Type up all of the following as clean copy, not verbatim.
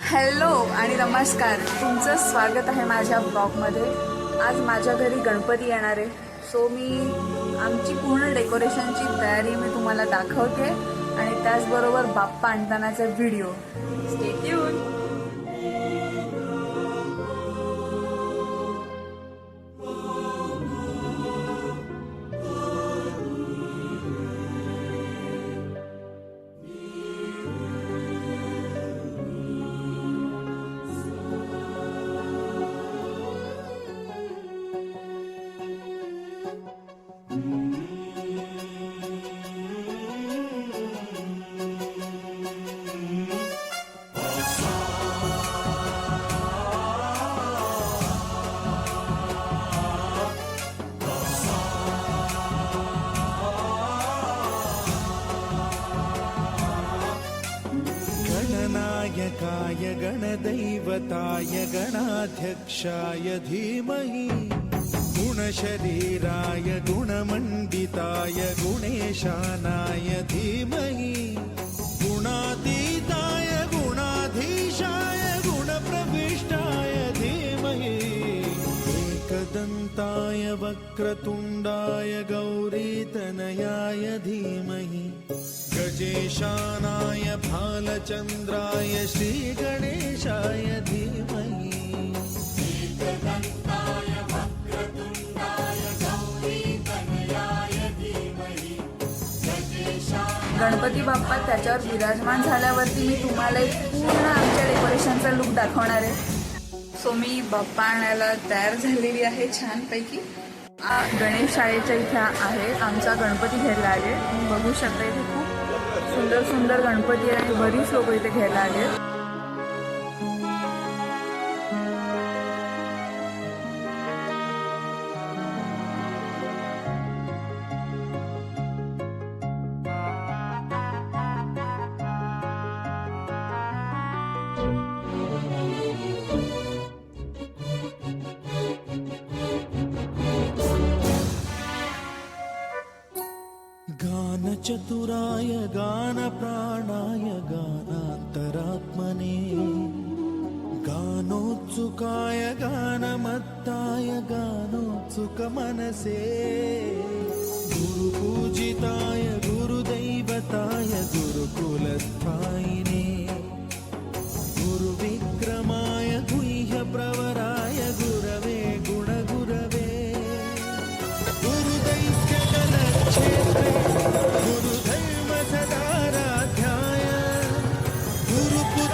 Hello आणि नमस्कार, तुमचं स्वागत आहे माझ्या ब्लॉगमध्ये। आज माझ्या घरी गणपती येणार आहे, सो मी आमची पूर्ण डेकोरेशनची तयारी मी तुम्हाला दाखवते आणि त्याचबरोबर बाप्पा आणतानाचा व्हिडिओ। Stay tuned. गणनायकाय गणदैवताय गणाध्यक्षाय धीमहि गुणशरीराय गुणमण्डिताय गुणेशानाय धीमहि गुणातीताय गुणाधीशाय गुणप्रविष्टाय धीमहि एकदन्ताय वक्रतुण्डाय गौरीतनयाय धीमहि गजेशानाय भालचन्द्राय श्रीगणेशाय धीमहि एकदन्ताय वक्रतुण्डाय गौरीतनयाय धीमहि गणपती बाप्पा त्याच्यावर विराजमान झाल्यावरती मी तुम्हाला एक पूर्ण आमच्या डेकोरेशनचा लुक दाखवणार आहे। सो मी बाप्पा आणायला तयार झालेली आहे छानपैकी। गणेश शाळेच्या इथे आहे आमचा गणपती घ्यायला आले। तुम्ही बघू शकता इथे खूप सुंदर सुंदर गणपती आहे आणि बरीच लोक इथे घ्यायला आले। गानचतुराय गानप्राणाय गानान्तरात्मने गानोत्सुकाय गानमत्ताय गानोत्सुकमनसे गुरुपूजिताय गुरुदैवताय गुरुकुलस्थायिने गुरुविक्रमाय गुह्यप्रवराय गुरवे गुणगुरवे गुरुदैत्यगणक्षेत्रे गुरुधर्म सदाराध्याय गुरुपुत्र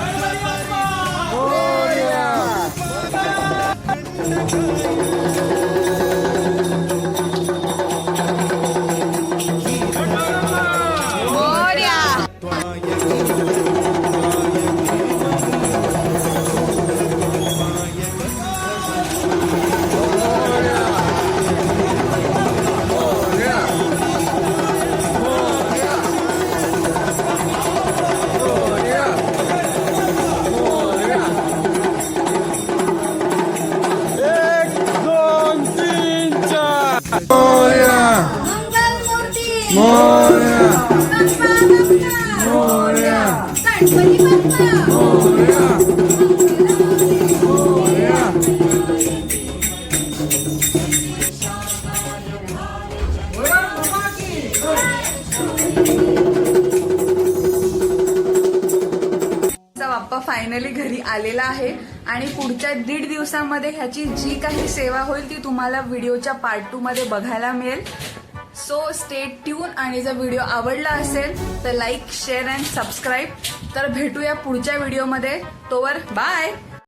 बाप्पा फायनली घरी आलेला आहे आणि पुढच्या 1.5 दिवसांमध्ये ह्याची जी काही सेवा होईल ती तुम्हाला व्हिडिओच्या पार्ट 2 मध्ये बघायला मिळेल। सो स्टे ट्यून आणि जर व्हिडिओ आवडला असेल तर लाईक शेअर अँड सबस्क्राईब। तर भेटूया पुढच्या व्हिडिओमध्ये, तोवर बाय।